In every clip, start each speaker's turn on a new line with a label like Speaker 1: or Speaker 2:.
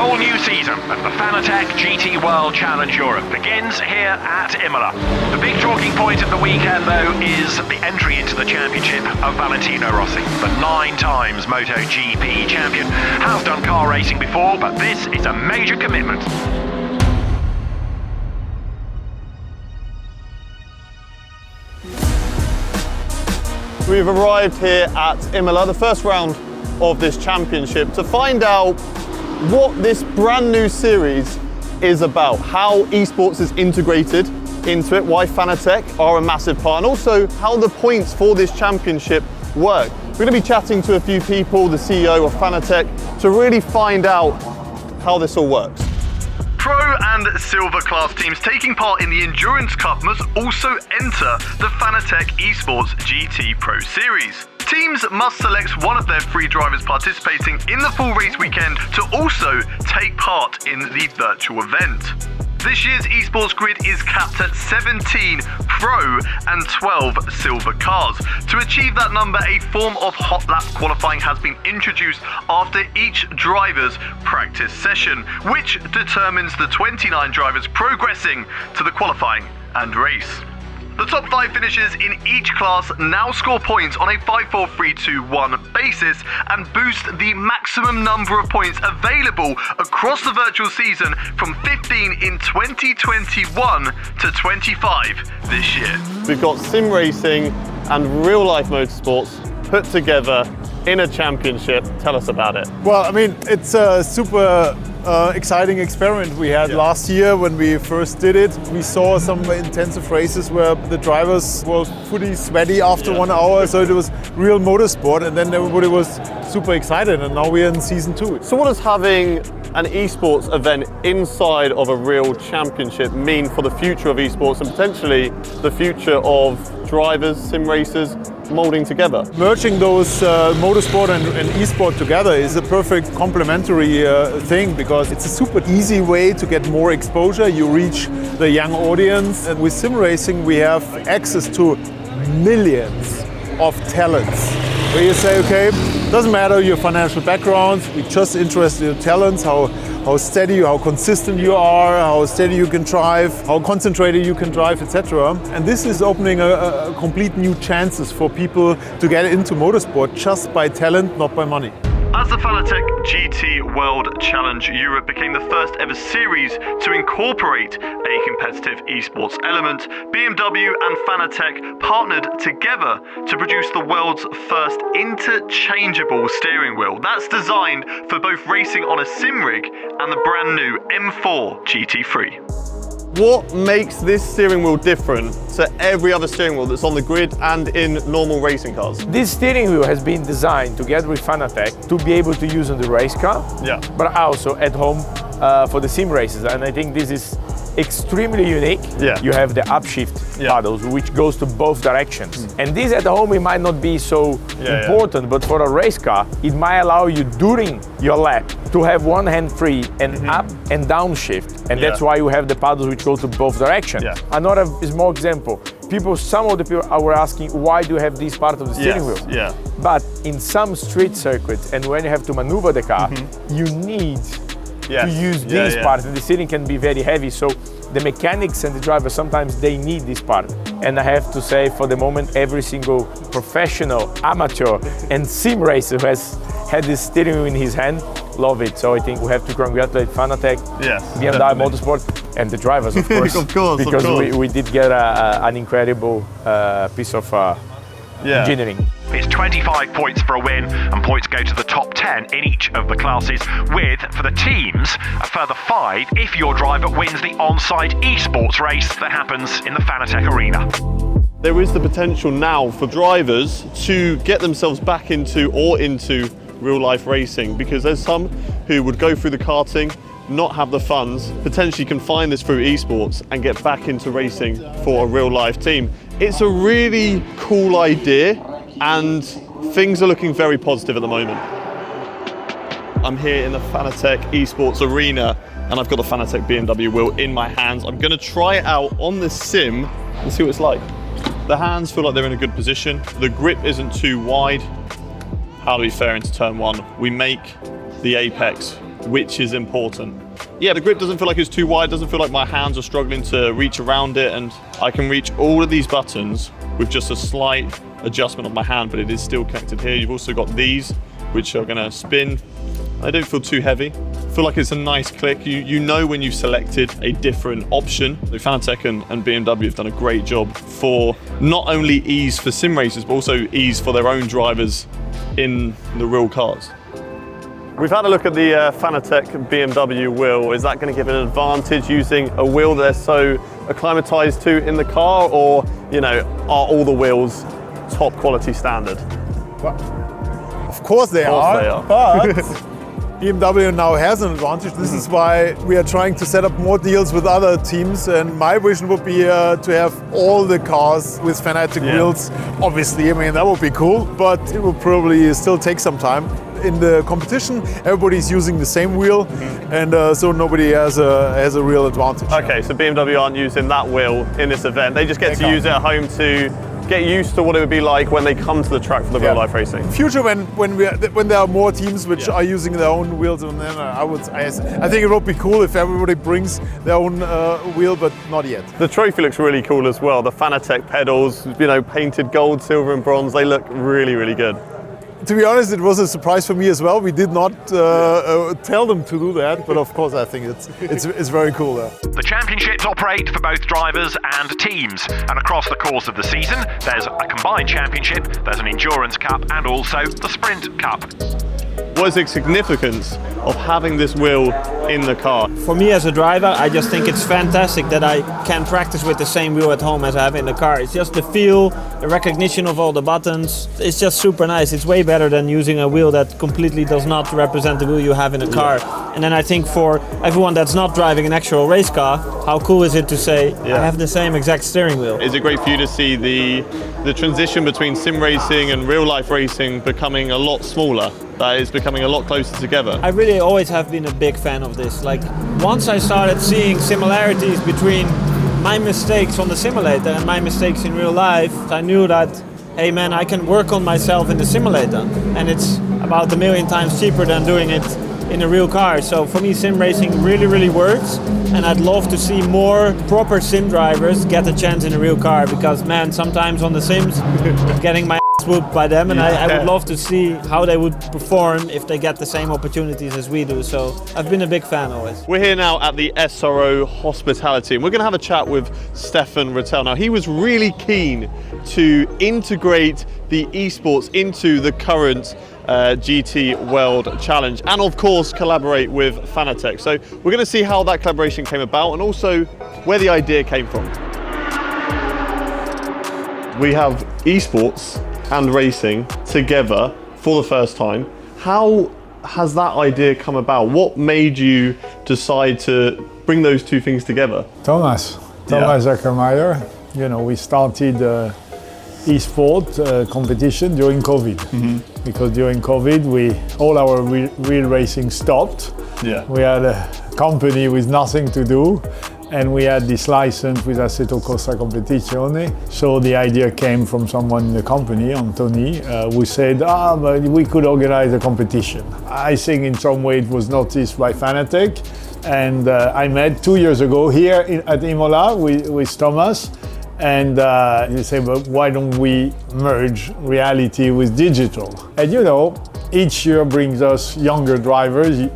Speaker 1: whole new season of the Fanatec GT World Challenge Europe begins here at Imola. The big talking point of the weekend, though, is the entry into the championship of Valentino Rossi. The 9 times MotoGP champion has done car racing before, but this is a major commitment.
Speaker 2: We've arrived here at Imola, the first round of this championship, to find out what this brand new series is about, how esports is integrated into it, why Fanatec are a massive part, and also how the points for this championship work. We're going to be chatting to a few people, the CEO of Fanatec, to really find out how this all works.
Speaker 3: Pro and Silver class teams taking part in the Endurance Cup must also enter the Fanatec Esports GT Pro Series. Teams must select one of their 3 drivers participating in the full race weekend to also take part in the virtual event. This year's esports grid is capped at 17 Pro and 12 Silver cars. To achieve that number, a form of hot lap qualifying has been introduced after each driver's practice session, which determines the 29 drivers progressing to the qualifying and race. The top 5 finishers in each class now score points on a 5-4-3-2-1 basis and boost the maximum number of points available across the virtual season from 15 in 2021 to 25 this year.
Speaker 2: We've got sim racing and real life motorsports put together in a championship. Tell us about it.
Speaker 4: Well, I mean, it's a super exciting experiment we had last year when we first did it. We saw some intensive races where the drivers were fully sweaty after 1 hour, so it was real motorsport, and then everybody was super excited, and now we're in season 2.
Speaker 2: So what does having an esports event inside of a real championship mean for the future of esports and potentially the future of drivers, sim racers, molding together?
Speaker 4: Merging those motorsport and esport together is a perfect complementary thing, because it's a super easy way to get more exposure. You reach the young audience, and with sim racing we have access to millions of talents. Where you say, okay, doesn't matter your financial background, we're just interested in your talents, how steady, how consistent you are, how steady you can drive, how concentrated you can drive, etc. And this is opening a complete new chances for people to get into motorsport just by talent, not by money.
Speaker 3: As the Fanatec GT World Challenge Europe became the first ever series to incorporate a competitive esports element, BMW and Fanatec partnered together to produce the world's first interchangeable steering wheel. That's designed for both racing on a sim rig and the brand new M4 GT3.
Speaker 2: What makes this steering wheel different to every other steering wheel that's on the grid and in normal racing cars?
Speaker 5: This steering wheel has been designed together with Fanatec to be able to use on the race car, but also at home for the sim races. And I think this is extremely unique. You have the upshift paddles, which goes to both directions. And this at home, it might not be so important, but for a race car, it might allow you during your lap to have one hand free and up and down shift. And that's why you have the paddles which go to both directions. Another small example, some of the people were asking, why do you have this part of the steering wheel? But in some street circuits, and when you have to maneuver the car, you need to use this part, and the steering can be very heavy, so the mechanics and the drivers sometimes they need this part. And I have to say, for the moment, every single professional, amateur and sim racer who has had this steering wheel in his hand, love it. So I think we have to congratulate Fanatec, BMW Motorsport, and the drivers, of course. Because we did get an incredible piece of engineering.
Speaker 1: It's 25 points for a win, and points go to the top 10 in each of the classes, with, for the teams, a further 5 if your driver wins the on-site esports race that happens in the Fanatec Arena.
Speaker 2: There is the potential now for drivers to get themselves back into real-life racing, because there's some who would go through the karting, not have the funds, potentially can find this through esports and get back into racing for a real-life team. It's a really cool idea, and things are looking very positive at the moment. I'm here in the Fanatec Esports Arena, and I've got the Fanatec BMW wheel in my hands. I'm going to try it out on the sim and see what it's like. The hands feel like they're in a good position. The grip isn't too wide. How do we fare into turn 1? We make the apex which is important. Yeah, the grip doesn't feel like it's too wide, doesn't feel like my hands are struggling to reach around it, and I can reach all of these buttons with just a slight adjustment of my hand, but it is still connected here. You've also got these, which are gonna spin. They don't feel too heavy. I feel like it's a nice click. You know when you've selected a different option. The Fanatec and BMW have done a great job for not only ease for sim racers, but also ease for their own drivers in the real cars. We've had a look at the Fanatec BMW wheel. Is that going to give an advantage using a wheel they're so acclimatized to in the car, or, you know, are all the wheels top quality standard?
Speaker 4: Of course they are. But BMW now has an advantage. This is why we are trying to set up more deals with other teams, and my vision would be to have all the cars with Fanatec wheels. Obviously, I mean, that would be cool, but it will probably still take some time. In the competition, everybody's using the same wheel, and so nobody has a real advantage.
Speaker 2: Okay, so BMW aren't using that wheel in this event. They just get to use it at home to get used to what it would be like when they come to the track for the real life racing.
Speaker 4: Future, when there are more teams which are using their own wheels, and then I think it would be cool if everybody brings their own wheel, but not yet.
Speaker 2: The trophy looks really cool as well. The Fanatec pedals, you know, painted gold, silver, and bronze. They look really, really good.
Speaker 4: To be honest, it was a surprise for me as well. We did not tell them to do that, but of course I think it's very cool there.
Speaker 1: The championships operate for both drivers and teams, and across the course of the season, there's a combined championship, there's an endurance cup, and also the sprint cup.
Speaker 2: What is the significance of having this wheel in the car?
Speaker 6: For me as a driver, I just think it's fantastic that I can practice with the same wheel at home as I have in the car. It's just the feel, the recognition of all the buttons. It's just super nice. It's way better than using a wheel that completely does not represent the wheel you have in a car. And then I think for everyone that's not driving an actual race car, how cool is it to say, I have the same exact steering wheel?
Speaker 2: Is it great for you to see the transition between sim racing and real life racing becoming a lot smaller? That is becoming a lot closer together.
Speaker 6: I really always have been a big fan of this. Like, once I started seeing similarities between my mistakes on the simulator and my mistakes in real life, I knew that, hey man, I can work on myself in the simulator, and it's about 1,000,000 times cheaper than doing it in a real car. So for me, sim racing really, really works, and I'd love to see more proper sim drivers get a chance in a real car, because man, sometimes on the sims, getting my whooped by them, and I would love to see how they would perform if they get the same opportunities as we do. So I've been a big fan always.
Speaker 2: We're here now at the SRO Hospitality, and we're going to have a chat with Stefan Rattel. Now, he was really keen to integrate the esports into the current GT World Challenge, and of course collaborate with Fanatec. So we're going to see how that collaboration came about, and also where the idea came from. We have esports and racing together for the first time. How has that idea come about? What made you decide to bring those two things together?
Speaker 7: Thomas Zuckermeyer. You know, we started e-sport competition during COVID. Because during COVID, all our real racing stopped. We had a company with nothing to do, and we had this license with Assetto Corsa Competizione. So the idea came from someone in the company, Anthony, who said, but we could organize a competition. I think in some way it was noticed by Fanatec, and I met 2 years ago here at Imola with Thomas, and he said, but why don't we merge reality with digital? And you know, each year brings us younger drivers,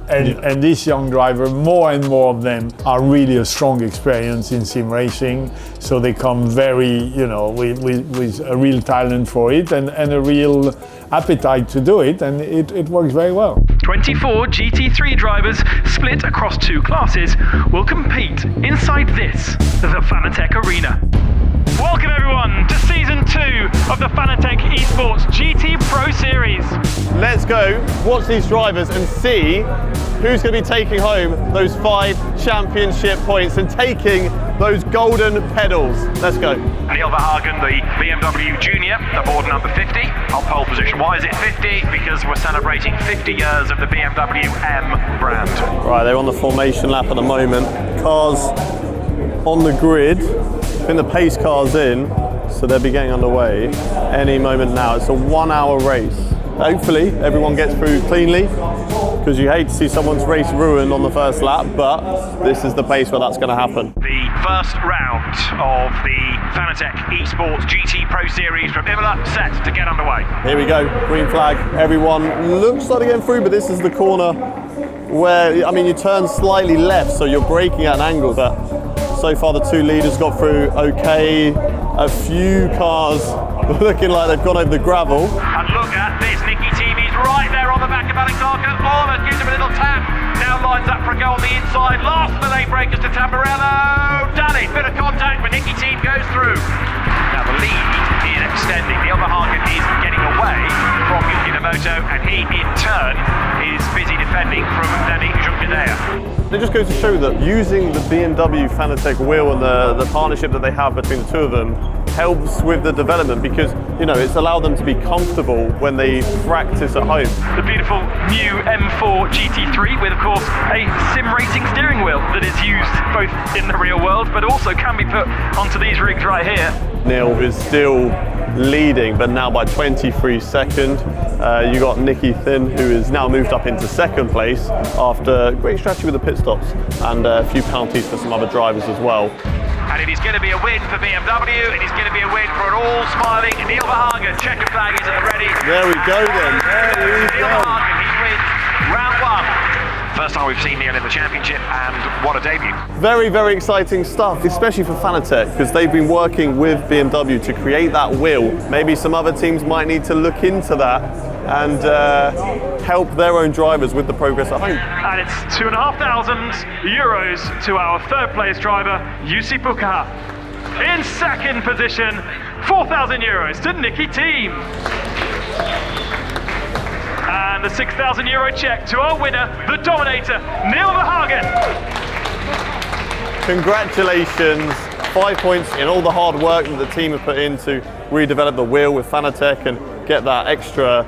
Speaker 7: and this young driver, more and more of them are really a strong experience in sim racing. So they come very, you know, with a real talent for it and a real appetite to do it, and it works very well.
Speaker 8: 24 GT3 drivers split across 2 classes will compete inside this, the Fanatec Arena. Welcome everyone to Season 2 of the Fanatec Esports GT Pro Series.
Speaker 2: Let's go watch these drivers and see who's going to be taking home those 5 championship points and taking those golden pedals. Let's go.
Speaker 1: Neil Verhagen, the BMW Junior, aboard number 50, on pole position. Why is it 50? Because we're celebrating 50 years of the BMW M brand.
Speaker 2: Right, they're on the formation lap at the moment. Cars on the grid. I think the pace car's in, so they'll be getting underway any moment now. It's a 1 hour race. Hopefully everyone gets through cleanly. because you hate to see someone's race ruined on the first lap, but this is the pace where that's going to happen.
Speaker 1: The first round of the Fanatec Esports GT Pro Series from Imola set to get underway.
Speaker 2: Here we go, green flag. Everyone looks like they're getting through, but this is the corner where, I mean, you turn slightly left, so you're braking at an angle, but so far the two leaders got through okay. A few cars looking like they've gone over the gravel.
Speaker 1: And look at this, Nicky Team is right there on the back of Alexander. Almost gives him a little tap. Now lines up for a go on the inside. Last of the lane breakers to Tamburello. Done it, bit of contact, but Nicky Team goes through. Now the lead is extending. Neil Verhagen is getting away from Yuki Namoto, and he in turn is busy defending from Danny Junquedea.
Speaker 2: It just goes to show that using the BMW Fanatec wheel and the partnership that they have between the two of them helps with the development, because, you know, it's allowed them to be comfortable when they practice at home.
Speaker 8: The beautiful new M4 GT3 with, of course, a sim racing steering wheel that is used both in the real world but also can be put onto these rigs right here.
Speaker 2: Neil is still leading, but now by 23 seconds. You got Nicky Thin, who is now moved up into second place after great strategy with the pit stops and a few penalties for some other drivers as well.
Speaker 1: And it is going to be a win for BMW. It is going to be a win for an all-smiling Neil Verhagen. Checkered flag is ready.
Speaker 2: There we go then. There we
Speaker 1: Neil
Speaker 2: go.
Speaker 1: Verhagen, he wins round one. First time we've seen Neil in the championship, and what a debut.
Speaker 2: Very, very exciting stuff, especially for Fanatec, because they've been working with BMW to create that wheel. Maybe some other teams might need to look into that and help their own drivers with the progress at home.
Speaker 8: And it's €2,500 to our third place driver, Jussi Pukaha. In second position, €4,000 to Nicky Team. And the €6,000 check to our winner, the Dominator, Neil Verhagen.
Speaker 2: Congratulations, 5 points in all the hard work that the team have put in to redevelop the wheel with Fanatec and get that extra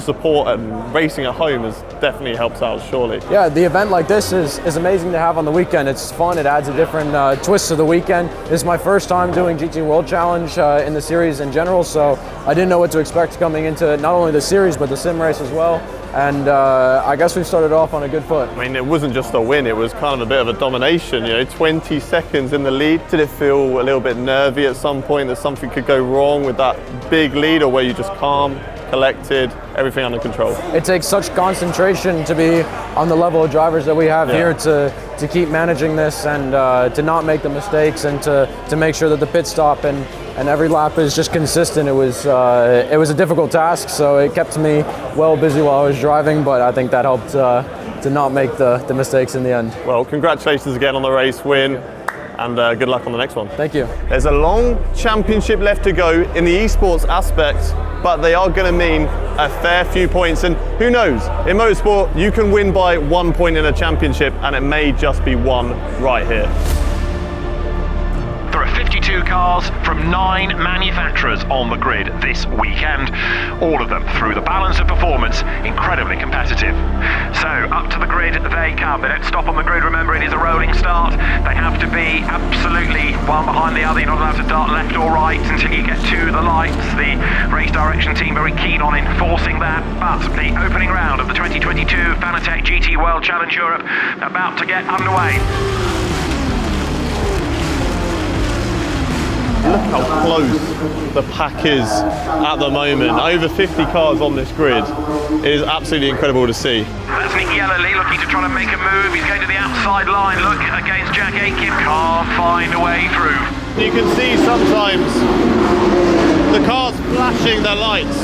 Speaker 2: support, and racing at home has definitely helps out, surely.
Speaker 9: Yeah, the event like this is amazing to have on the weekend. It's fun, it adds a different twist to the weekend. This is my first time doing GT World Challenge in the series in general, so I didn't know what to expect coming into not only the series but the sim race as well. And I guess we started off on a good foot.
Speaker 2: I mean, it wasn't just a win, it was kind of a bit of a domination, you know, 20 seconds in the lead. Did it feel a little bit nervy at some point that something could go wrong with that big lead, or were you just calm, collected, everything under control?
Speaker 9: It takes such concentration to be on the level of drivers that we have here to keep managing this and to not make the mistakes and to make sure that the pit stop and every lap is just consistent. It was a difficult task, so it kept me well busy while I was driving, but I think that helped to not make the mistakes in the end.
Speaker 2: Well, congratulations again on the race win, and good luck on the next one.
Speaker 9: Thank you.
Speaker 2: There's a long championship left to go in the esports aspect, but they are going to mean a fair few points, and who knows, in motorsport you can win by 1 point in a championship and it may just be one right here.
Speaker 1: There are 52 cars from 9 manufacturers on the grid this weekend. All of them, through the balance of performance, incredibly competitive. So up to the grid they come. They don't stop on the grid, remember it is a rolling start. They have to be absolutely one behind the other. You're not allowed to dart left or right until you get to the lights. The race direction team very keen on enforcing that. But the opening round of the 2022 Fanatec GT World Challenge Europe about to get underway.
Speaker 2: Look how close the pack is at the moment. Over 50 cars on this grid. It is absolutely incredible to see.
Speaker 1: That's Nicky Ellerly looking to try to make a move. He's going to the outside line. Look against Jack Aitken. Can't find a way through.
Speaker 2: You can see sometimes the cars flashing their lights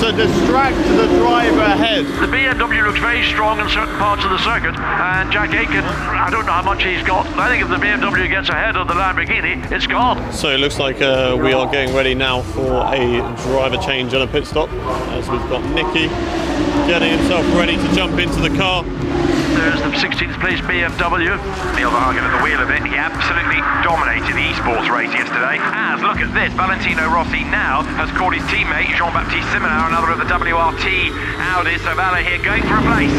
Speaker 2: to distract the driver ahead.
Speaker 1: The BMW looks very strong in certain parts of the circuit, and Jack Aitken, I don't know how much he's got. I think if the BMW gets ahead of the Lamborghini, it's gone.
Speaker 2: So it looks like we are getting ready now for a driver change and a pit stop, as we've got Nicky getting himself ready to jump into the car.
Speaker 1: There's the 16th place BMW. Neil Verhagen at the wheel of it. He absolutely dominated the esports race yesterday. As, look at this, Valentino Rossi now has caught his teammate Jean-Baptiste Simonard, another of the WRT Audis. So Valle here going for a place.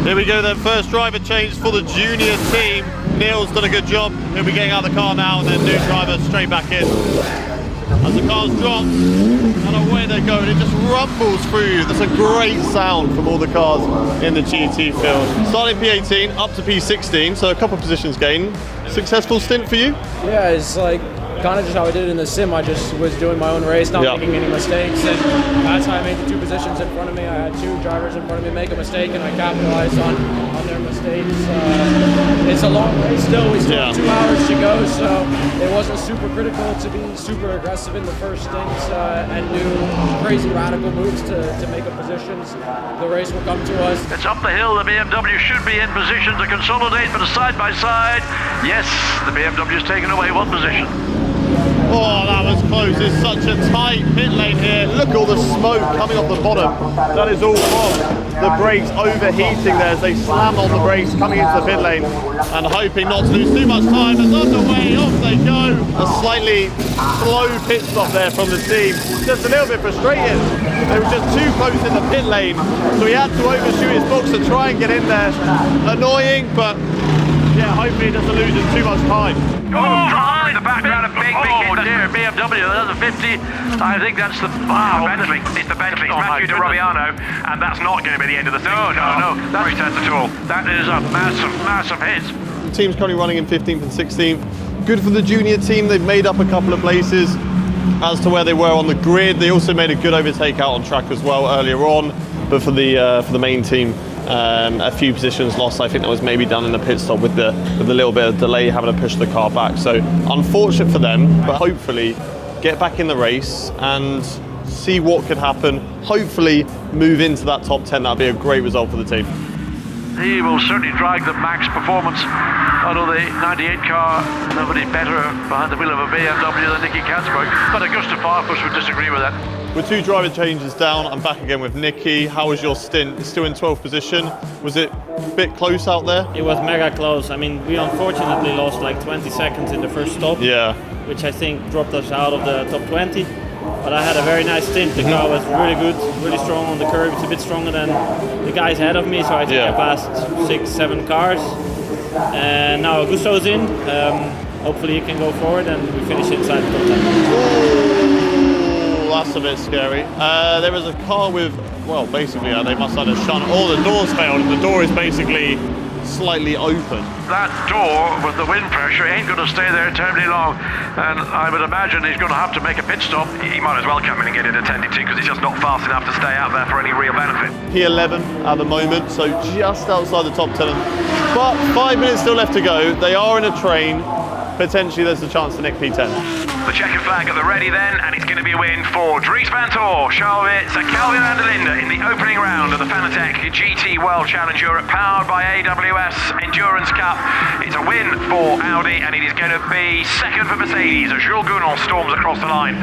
Speaker 2: Here we go then, first driver change for the junior team. Neil's done a good job. He'll be getting out of the car now, and then new driver straight back in. as the cars drop, and away they go, and it just rumbles through. That's a great sound from all the cars in the GT field. Starting P18 up to P16, so a couple of positions gained. Successful stint for you?
Speaker 9: Yeah, it's like kind of just how I did it in the sim. I just was doing my own race, not making any mistakes, and that's how I made the two positions in front of me. I had two drivers in front of me make a mistake, and I capitalized on their mistakes. It's a long race still. We still have 2 hours to go, so it wasn't super critical to be super aggressive in the first stint and do crazy radical moves to make up positions. The race will come to us.
Speaker 1: It's up the hill. The BMW should be in position to consolidate, but a side-by-side. Yes, the BMW's taken away one position.
Speaker 2: Oh, that was close. It's such a tight pit lane here. Look at all the smoke coming off the bottom. That is all from the brakes overheating there as they slam on the brakes coming into the pit lane and hoping not to lose too much time. It's underway, off they go. A slightly slow pit stop there from the team. Just a little bit frustrated. They were just too close in the pit lane, so he had to overshoot his box to try and get in there. Annoying, but yeah, hopefully he doesn't lose him too much time.
Speaker 1: Oh, in the background, a big hit. Oh dear, BMW, that's a 50. I think that's the Bentley. It's the Bentley. Matthew de Robiano, and that's not going to be the end of the thing. No, that's not at all. That is a massive hit.
Speaker 2: The team's currently running in 15th and 16th. Good for the junior team. They've made up a couple of places as to where they were on the grid. They also made a good overtake out on track as well earlier on. But for the main team, a few positions lost. I think that was maybe done in the pit stop with the little bit of delay having to push the car back. So unfortunate for them, but hopefully get back in the race and see what could happen. Hopefully move into that top 10. That'd be a great result for the team.
Speaker 1: He will certainly drag the max performance out of the 98 car. Nobody better behind the wheel of a BMW than Nicky Katzberg. But Augusta Farfus would disagree with that.
Speaker 2: With 2 driver changes down, I'm back again with Nicky. How was your stint? Still in 12th position. Was it a bit close out there?
Speaker 6: It was mega close. I mean, we unfortunately lost like 20 seconds in the first stop.
Speaker 2: Yeah.
Speaker 6: Which I think dropped us out of the top 20. But I had a very nice stint. The car was really good, really strong on the curb. It's a bit stronger than the guys ahead of me, so I think I passed 6-7 cars. And now Augusto's in. Hopefully he can go forward and we finish inside the top 10.
Speaker 2: That's a bit scary. There was a car with, well, basically they must have shunt. All the doors failed, and the door is basically slightly open.
Speaker 1: That door with the wind pressure ain't going to stay there terribly long, and I would imagine he's going to have to make a pit stop. He might as well come in and get it attended to because he's just not fast enough to stay out there for any real benefit.
Speaker 2: P11 at the moment, so just outside the top 10. But 5 minutes still left to go. They are in a train. Potentially there's a chance to nick P10.
Speaker 1: The checkered flag at the ready then, and it's going to be a win for Dries van Tor, Charles Calvin and Linda in the opening round of the Fanatec GT World Challenge Europe, powered by AWS Endurance Cup. It's a win for Audi, and it is going to be second for Mercedes as Jules Gounon storms across the line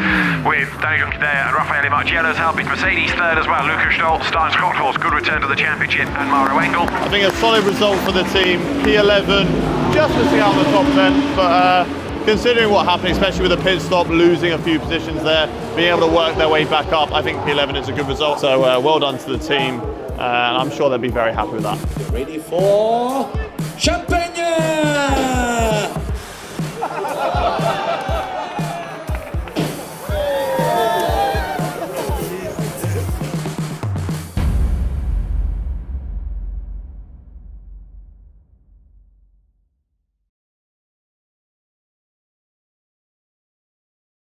Speaker 1: with Daniel Cadea and Raffaele Marciello's help. It's Mercedes third as well. Lucas Stoltz, Stein Scotthorst, good return to the championship, and Mauro Engel.
Speaker 2: I think a solid result for the team. P11, just missing out on the top 10, but considering what happened, especially with the pit stop, losing a few positions there, being able to work their way back up, I think P11 is a good result. So well done to the team, and I'm sure they'll be very happy with that.
Speaker 10: Ready for champion!